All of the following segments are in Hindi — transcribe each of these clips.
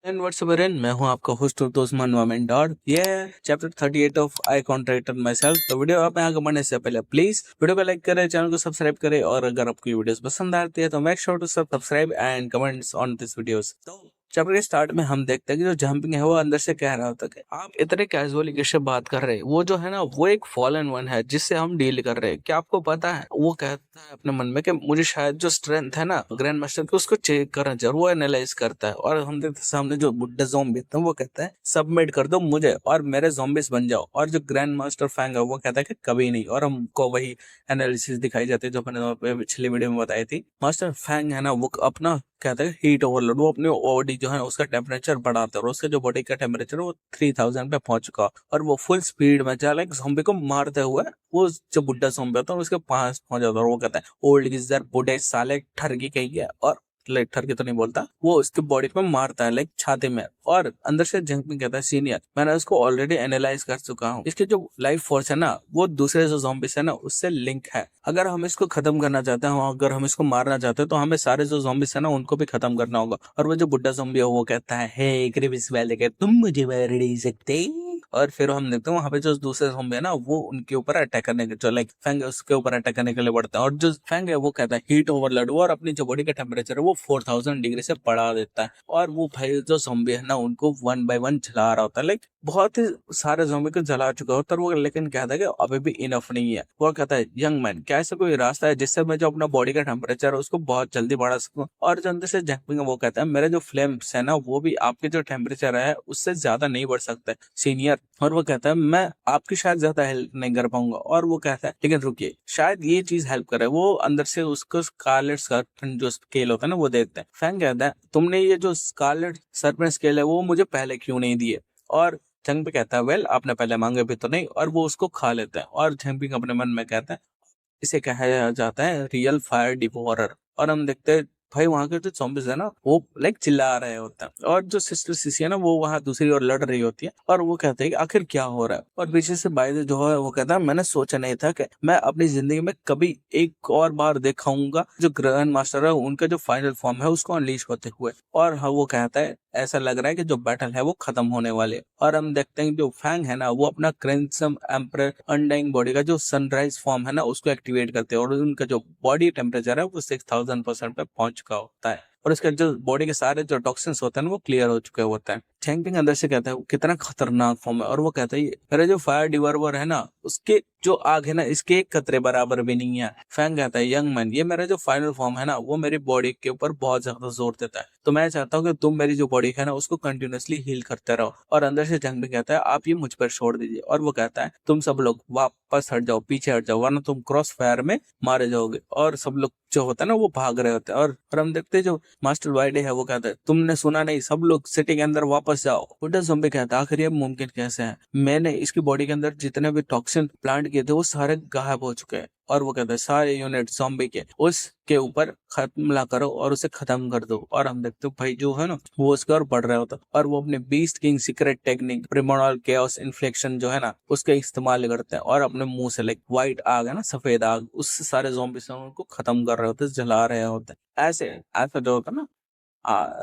एंड व्हाट्स अप एवरीवन, मैं हूं आपका होस्ट उस्मान मोमिन डॉट। ये है chapter 38 of I contracted myself. तो वीडियो आप आगे बढ़ने से पहले प्लीज वीडियो को लाइक करें, चैनल को सब्सक्राइब करें, और अगर आपको वीडियोस पसंद आती है तो make sure to subscribe and comments on this videos. तो चैप्टर के स्टार्ट में हम देखते हैं कि जो जंपिंग है वो अंदर से कह रहा होता है कि आप इतने कैजुअली किससे बात कर रहे हैं, वो जो है ना वो एक फॉलन वन है जिससे हम डील कर रहे हैं। क्या आपको पता है? वो कहता है अपने मन में कि मुझे शायद जो स्ट्रेंथ है ना ग्रैंड मास्टर की उसको चेक करना चाहिए, वो एनालाइज करता है। और हम देखते सामने जो बुड्ढा ज़ॉम्बी है वो कहता है सबमिट कर दो मुझे और मेरे ज़ॉम्बीज बन जाओ। और जो ग्रैंड मास्टर फैंग है वो कहता है कि कभी नहीं। और हमको वही एनालिसिस दिखाई जाती है जो मैंने पिछली वीडियो में बताई थी। मास्टर फैंग है ना वो अपना कहता है हीट ओवरलोड, वो अपनी बॉडी जो है उसका टेम्परेचर बढ़ाता है और उसका जो बॉडी का टेम्परेचर वो 3000 पे पहुंच चुका और वो फुल स्पीड में चला एक ज़ॉम्बी को मारते हुए वो जो बुड्ढा ज़ॉम्बी होता है उसके पास पहुंच जाता है। और वो कहता है ओल्ड गिजर बुड्ढे साले ठरकी कही है, और लाइक ठरकी तो नहीं बोलता, वो उसकी बॉडी पे मारता है लाइक छाती में। और अंदर से जंपिंग कहता है सीनियर मैंने उसको ऑलरेडी एनालाइज कर चुका हूँ, इसकी जो लाइफ फोर्स है ना वो दूसरे जो ज़ॉम्बीज है ना उससे लिंक है। अगर हम इसको खत्म करना चाहते हैं, अगर हम इसको मारना चाहते हैं तो हमें सारे जो ज़ॉम्बीज है ना उनको भी खत्म करना होगा। और वो जो बुड्ढा ज़ॉम्बी है वो कहता है हे क्रिविस वाले के तुम मुझे मार नहीं सकते। और फिर हम देखते हैं वहां पे जो दूसरे ज़ॉम्बी है ना वो उनके ऊपर अटैक करने के जो लाइक फैंग है उसके ऊपर अटैक करने के लिए बढ़ता है। और जो फैंग है वो कहता है हीट ओवरलोड, और अपनी जो बॉडी का टेम्परेचर है वो 4000 डिग्री से बढ़ा देता है। और वो भाई जो ज़ॉम्बी है ना उनको वन बाय वन जला रहा होता है, लाइक बहुत ही सारे ज़ॉम्बी को जला चुका होता है वो। लेकिन कहता है कि अभी भी इनफ नहीं है। वो कहता है यंग मैन क्या ऐसा कोई रास्ता है जिससे मैं जो अपना बॉडी का टेम्परेचर है उसको बहुत जल्दी बढ़ा सकूं। और जो अंदर से जंपिंग है वो कहता है मेरे जो फ्लेम्स है ना वो भी आपके जो टेम्परेचर है उससे ज्यादा नहीं बढ़ सकते सीनियर। और वो कहता है मैं आपकी शायद ज्यादा हेल्प नहीं कर पाऊंगा। और वो कहता है लेकिन रुकिए शायद ये चीज हेल्प करे। वो अंदर से उसको स्कारलेट सर्पेंट जो स्केल होता है ना वो देखते हैं। फैंग कहता है तुमने ये जो स्कारलेट सर्पेंट स्केल है वो मुझे पहले क्यों नहीं दिए। और जंग भी कहता है वेल आपने पहले मांगे भी तो नहीं। और वो उसको खा लेता है। और जंपिंग अपने मन में कहता है इसे कहा जाता है रियल फायर डिवोरर। और हम देखते हैं भाई वहां के जो zombies है ना वो लाइक चिल्ला रहे होते हैं। और जो सिस्टर सिसी है ना वो वहां दूसरी ओर लड़ रही होती है। और वो कहते हैं कि आखिर क्या हो रहा है। और पीछे से बाइदे जो है वो कहता है मैंने सोचा नहीं था कि मैं अपनी जिंदगी में कभी एक और बार देखाऊंगा जो ग्रैंड मास्टर है उनका जो फाइनल फॉर्म है उसको अनलीश होते हुए। और हाँ वो कहता है ऐसा लग रहा है कि जो बैटल है वो खत्म होने वाले है। और हम देखते हैं जो फैंग है ना वो अपना क्रेंसम एम्पर अनडाइंग बॉडी का जो सनराइज फॉर्म है ना उसको एक्टिवेट करते हैं। और उनका जो बॉडी टेम्परेचर है वो 6000% पे पहुंच चुका होता है। और उसके जो बॉडी के सारे जो टॉक्सिन्स होते हैं ना वो क्लियर हो चुके होते हैं। चैंपिंग अंदर से कहता है कितना खतरनाक फॉर्म है। और वो कहता है मेरा जो फायर डिवरवर है ना उसके जो आग है ना इसके एक कतरे बराबर भी नहीं है। फैंग कहता है यंग मैन ये मेरा जो फाइनल फॉर्म है ना वो मेरी बॉडी के ऊपर बहुत ज्यादा जोर देता है, तो मैं चाहता हूँ कि तुम मेरी जो बॉडी है ना उसको कंटिन्यूअसली हील करते रहो। और अंदर से जंग भी कहता है आप ये मुझ पर छोड़ दीजिए। और वो कहता है तुम सब लोग वापस हट जाओ, पीछे हट जाओ, वरना तुम क्रॉस फायर में मारे जाओगे। और सब लोग जो होता है ना वो भाग रहे होते हैं। और हम देखते हैं जो मास्टर वाइडे है वो कहता है तुमने सुना नहीं, सब लोग सिटी के अंदर वापस जाओ। बुड्ढा ज़ॉम्बी कहता है आखिर ये मुमकिन कैसे है, मैंने इसकी बॉडी के अंदर जितने भी टॉक्सिन प्लांट किए थे वो सारे गायब हो चुके हैं। और वो कहता है सारे यूनिट ज़ॉम्बी के उसके ऊपर हमला करो और उसे खत्म कर दो। और हम देखते हो भाई जो है ना वो उसके और बढ़ रहा होता है। और वो अपने beast king secret technique primordial chaos inflection जो है ना उसका इस्तेमाल करते हैं। और अपने मुंह से लाइक व्हाइट आग है ना सफेद आग उससे सारे ज़ॉम्बी से उनको खत्म कर रहे होते हैं, जला रहे होते हैं। ऐसे ऐसा जो होता है ना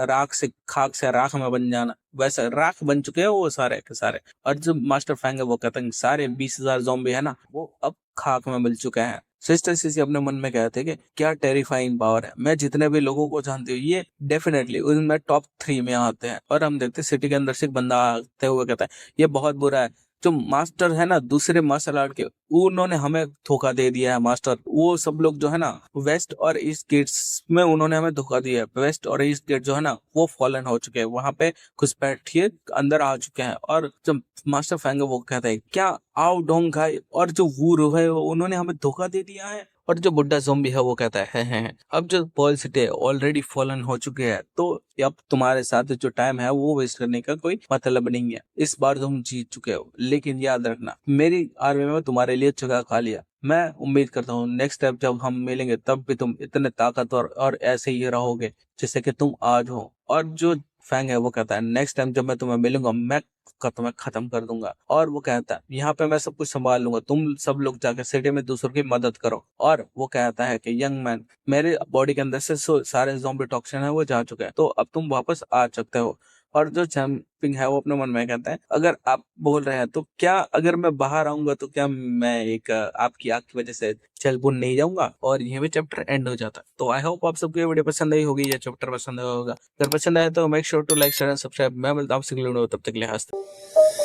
राख से खाक से राख में बन जाना, वैसे राख बन चुके हैं वो सारे के सारे। और जो मास्टर फैंग है वो कहते हैं सारे 20,000 ज़ॉम्बी है ना वो अब खाक में मिल चुके हैं। सिस्टर सीसी अपने मन में कहते हैं कि क्या टेरिफाइंग पावर है, मैं जितने भी लोगों को जानती हूँ ये डेफिनेटली उनमें टॉप 3 में आते हैं। और हम देखते हैं सिटी के अंदर से एक बंदा आते हुए कहता है ये बहुत बुरा है, जो मास्टर है ना दूसरे मार्शल आर्ट के उन्होंने हमें धोखा दे दिया है। मास्टर वो सब लोग जो है ना वेस्ट और ईस्ट गेट्स में उन्होंने हमें धोखा दिया है। वेस्ट और ईस्ट गेट जो है ना वो फॉलन हो चुके हैं, वहां पे घुसपैठिए अंदर आ चुके हैं। और जो मास्टर फैंग है वो कहता है क्या आओ डोंग खाई, और जो वूर है उन्होंने हमें धोखा दे दिया है। और जो बुड्ढा ज़ॉम्बी है वो कहता है अब जो पर्ल सिटी ऑलरेडी फॉलन हो चुके हैं, तो अब तुम्हारे साथ जो टाइम है वो वेस्ट करने का कोई मतलब नहीं है। इस बार तुम जीत चुके हो, लेकिन याद रखना मेरी आर्मी में तुम्हारे लिए जगह खा लिया। मैं उम्मीद करता हूँ नेक्स्ट टाइम जब हम मिलेंगे तब भी तुम इतने ताकतवर और ऐसे ही रहोगे जैसे कि तुम आज हो। और जो फैंग है वो कहता है नेक्स्ट टाइम जब मैं तुम्हें मिलूंगा मैं तुम्हें खत्म कर दूंगा। और वो कहता है यहाँ पे मैं सब कुछ संभाल लूंगा, तुम सब लोग जाकर सिटी में दूसरों की मदद करो। और वो कहता है कि यंग मैन मेरे बॉडी के अंदर से सारे ज़ॉम्बी टॉक्सिन है वो जा चुके हैं, तो अब तुम वापस आ सकते हो। और जो जंपिंग है वो अपने मन में कहता है अगर आप बोल रहे हैं तो क्या अगर मैं बाहर आऊंगा तो क्या मैं एक आपकी आग की वजह से जल भुन नहीं जाऊंगा। और यहीं पे चैप्टर एंड हो जाता है। तो आई होप आप सबको ये वीडियो पसंद आई होगी, ये चैप्टर पसंद आया होगा। अगर पसंद आया तो make sure to like share and subscribe. मैं मिलता हूँ आपसे अगले वीडियो में, तब तक के लिए हंसते।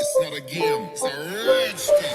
It's not a game, it's a rich thing.